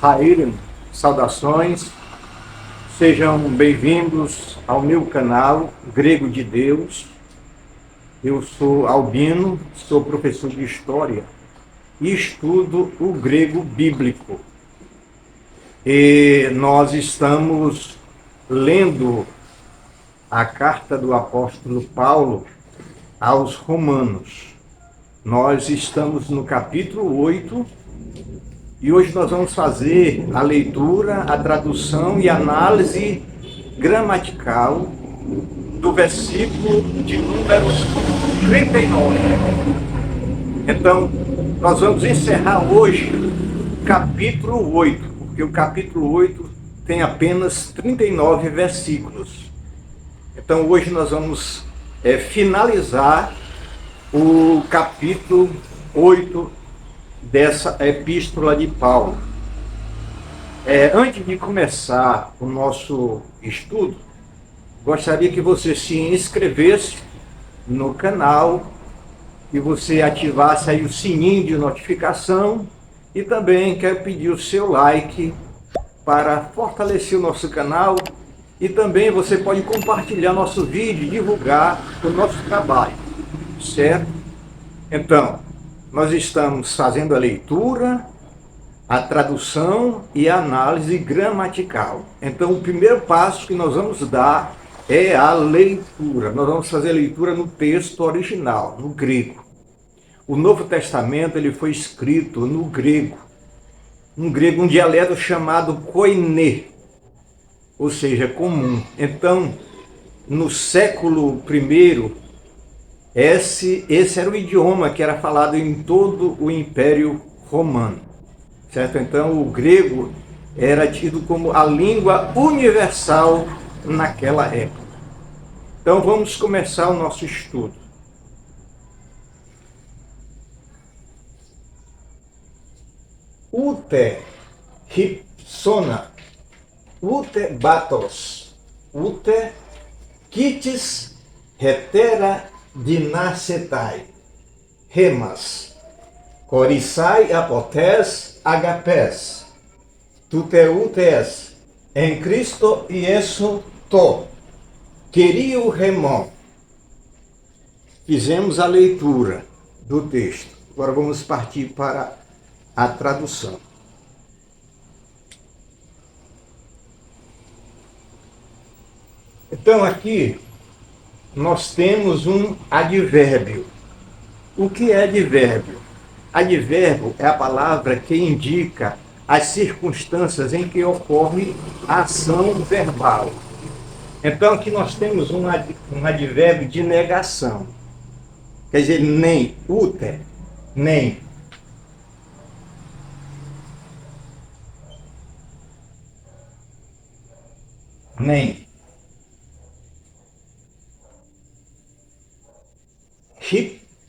Raíren, saudações, sejam bem-vindos ao meu canal Grego de Deus. Eu sou Albino, sou professor de História e estudo o grego bíblico. E nós estamos lendo a carta do apóstolo Paulo aos Romanos. Nós estamos no capítulo 8 e hoje nós vamos fazer a leitura, a tradução e análise gramatical do versículo de número 39. Então, nós vamos encerrar hoje o capítulo 8, porque o capítulo 8 tem apenas 39 versículos. Então, hoje nós vamos finalizar o capítulo 8 dessa epístola de Paulo. Antes de começar o nosso estudo, gostaria que você se inscrevesse no canal, que você ativasse aí o sininho de notificação e também quero pedir o seu like para fortalecer o nosso canal e também você pode compartilhar nosso vídeo e divulgar o nosso trabalho, certo? Então, nós estamos fazendo a leitura, a tradução e a análise gramatical. Então, o primeiro passo que nós vamos dar é a leitura. Nós vamos fazer a leitura no texto original, no grego. O Novo Testamento ele foi escrito no grego, um dialeto chamado koiné, ou seja, comum. Então, no século I, esse era o idioma que era falado em todo o Império Romano, certo? Então, o grego era tido como a língua universal naquela época. Então, vamos começar o nosso estudo. Ute hypsona, ute batos, ute kitis hetera dinacetai, remas, corissai apotes agapes, tuteutes, em Cristo Iesu to, querio remon. Fizemos a leitura do texto. Agora vamos partir para a tradução. Então aqui nós temos um advérbio. O que é advérbio? Advérbio é a palavra que indica as circunstâncias em que ocorre a ação verbal. Então aqui nós temos um advérbio de negação. Quer dizer, nem, ute, nem. Nem.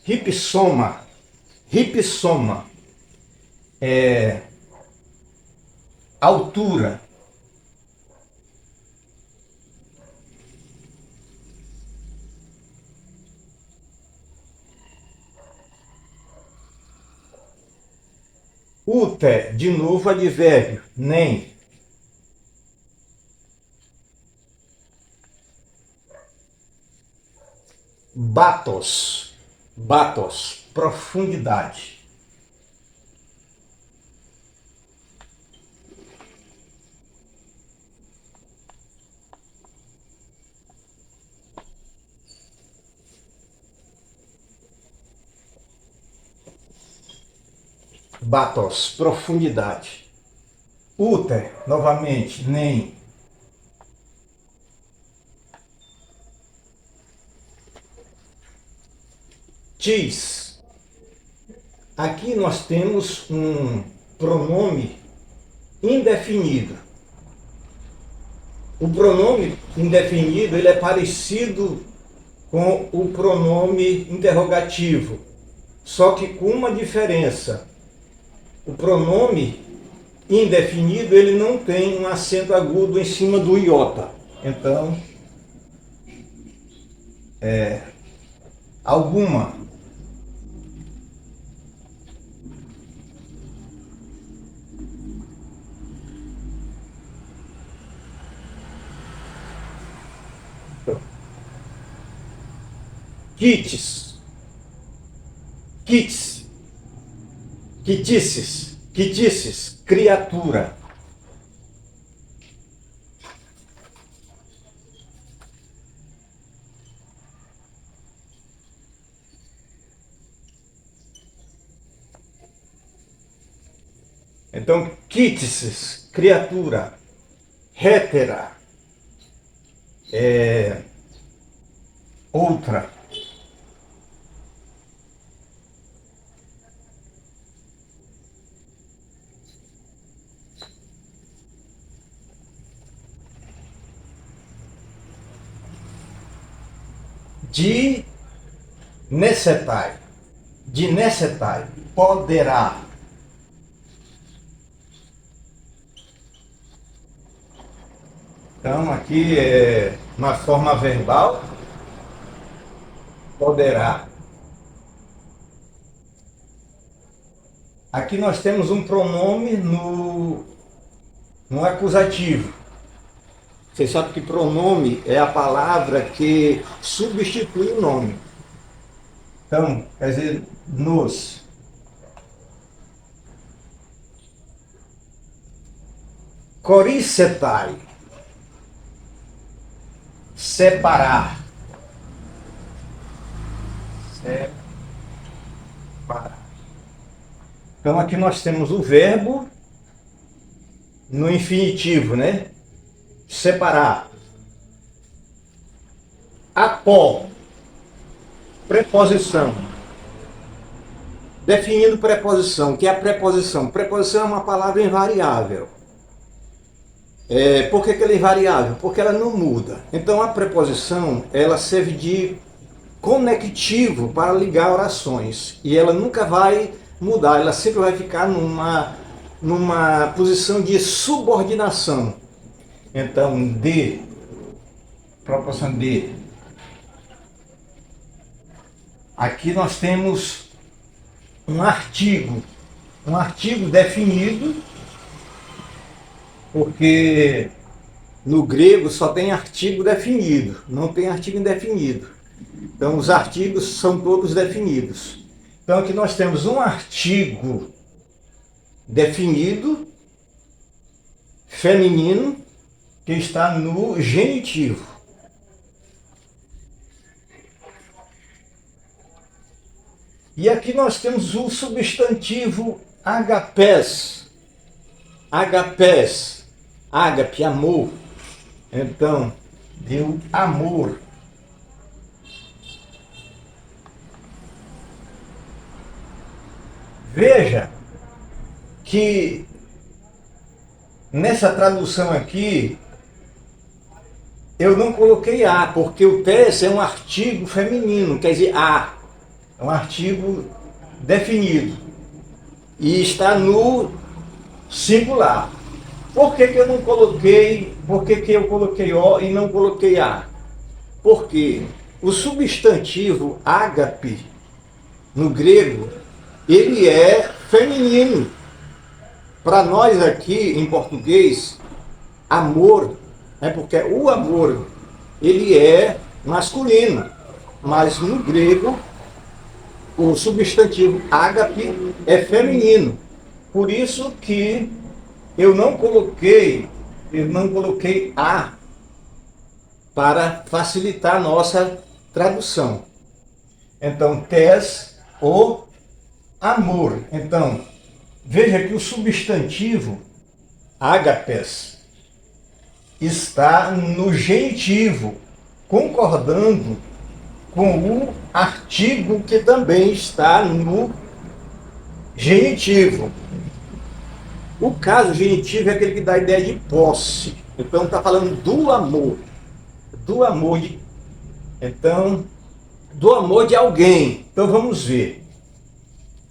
Hipsoma. Hipsoma é altura. Ute, de novo advérbio, nem. Batos, batos, profundidade. Batos, profundidade. Ute, novamente, nem. Tis. Aqui nós temos um pronome indefinido. O pronome indefinido ele é parecido com o pronome interrogativo, só que com uma diferença. O pronome indefinido ele não tem um acento agudo em cima do iota. Então, alguma. quites, quites, quitices, criatura. Então, quites, criatura, hétera, outra. Dinesetai, poderá. Então, aqui é uma forma verbal, poderá. Aqui nós temos um pronome no acusativo. Vocês sabem que pronome é a palavra que substitui o nome. Então, quer dizer, nos. Coricetai, separar. Separar. Então, aqui nós temos o verbo no infinitivo, né? Separar. Apó, preposição. Definindo preposição. O que é a preposição? Preposição é uma palavra invariável. Por que ela é invariável? Porque ela não muda. Então a preposição, ela serve de conectivo para ligar orações. E ela nunca vai mudar, ela sempre vai ficar numa posição de subordinação. Então, proposição de. Aqui nós temos um artigo definido, porque no grego só tem artigo definido, não tem artigo indefinido. Então os artigos são todos definidos. Então aqui nós temos um artigo definido, feminino, que está no genitivo. E aqui nós temos o substantivo agapés. Agapés, ágape, amor. Então, deu amor. Veja que nessa tradução aqui eu não coloquei a, porque o tes é um artigo feminino, quer dizer, a. É um artigo definido. E está no singular. Por que eu não coloquei, por que eu coloquei o e não coloquei a? Porque o substantivo ágape, no grego, ele é feminino. Para nós aqui, em português, amor, porque o amor, ele é masculino. Mas no grego, o substantivo ágape é feminino. Por isso que eu não coloquei a para facilitar a nossa tradução. Então, tes, o amor. Então, veja que o substantivo ágapes está no genitivo, concordando com o artigo que também está no genitivo. O caso genitivo é aquele que dá a ideia de posse. Então está falando do amor. Do amor de. Então, do amor de alguém. Então vamos ver.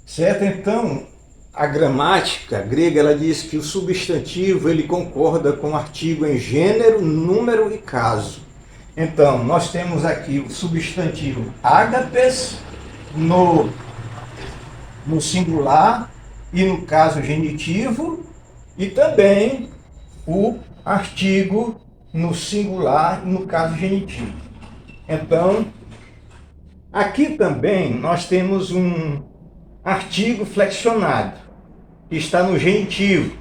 Certo? Então, a gramática grega, ela diz que o substantivo ele concorda com o artigo em gênero, número e caso. Então, nós temos aqui o substantivo ágapes no singular e no caso genitivo, e também o artigo no singular e no caso genitivo. Então, Aqui também nós temos um artigo flexionado, que está no genitivo.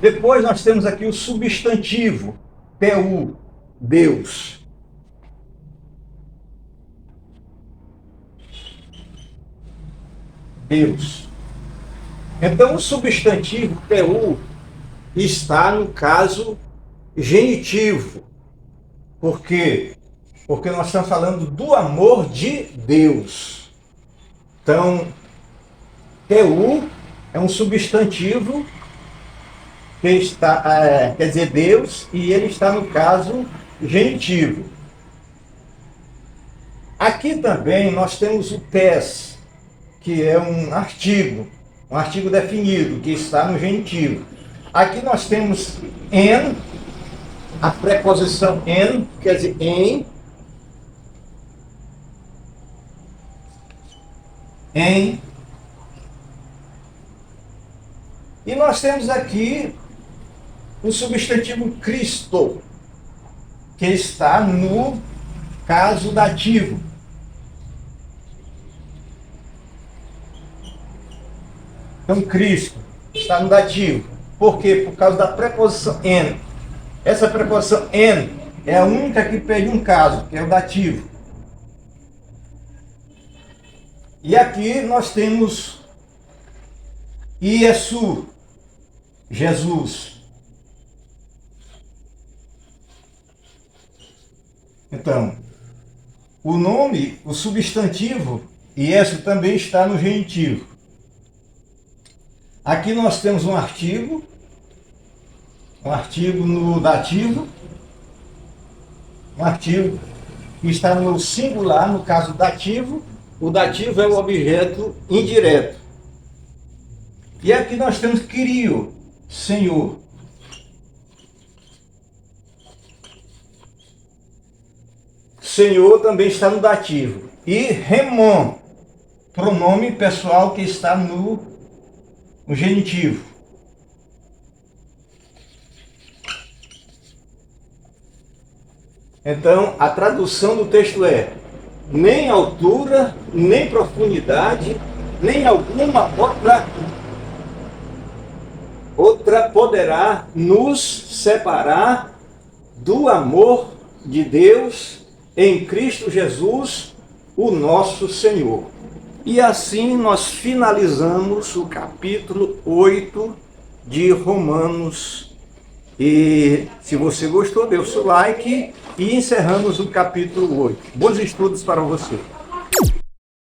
Depois nós temos aqui o substantivo, TU, Deus. Deus. Então o substantivo TU está no caso genitivo. Por quê? Porque nós estamos falando do amor de Deus. Então, TU é um substantivo que está, quer dizer, Deus, e ele está no caso genitivo. Aqui também nós temos o TES, que é um artigo definido, que está no genitivo. Aqui nós temos en, a preposição en, quer dizer em, e nós temos aqui o substantivo Cristo, que está no caso dativo. Então, Cristo está no dativo. Por quê? Por causa da preposição en. Essa preposição en é a única que pede um caso, que é o dativo. E aqui nós temos Iesu, Jesus. Então, o nome, o substantivo, Iesu também está no genitivo. Aqui nós temos um artigo no dativo, um artigo que está no singular, no caso dativo. O dativo é o objeto indireto. E aqui nós temos Kyrio, Senhor. Senhor também está no dativo. E Remon, pronome pessoal que está no genitivo. Então, a tradução do texto é: nem altura, nem profundidade, nem alguma outra poderá nos separar do amor de Deus em Cristo Jesus, o nosso Senhor. E assim nós finalizamos o capítulo 8 de Romanos. E se você gostou, dê o seu like e encerramos o capítulo 8. Bons estudos para você.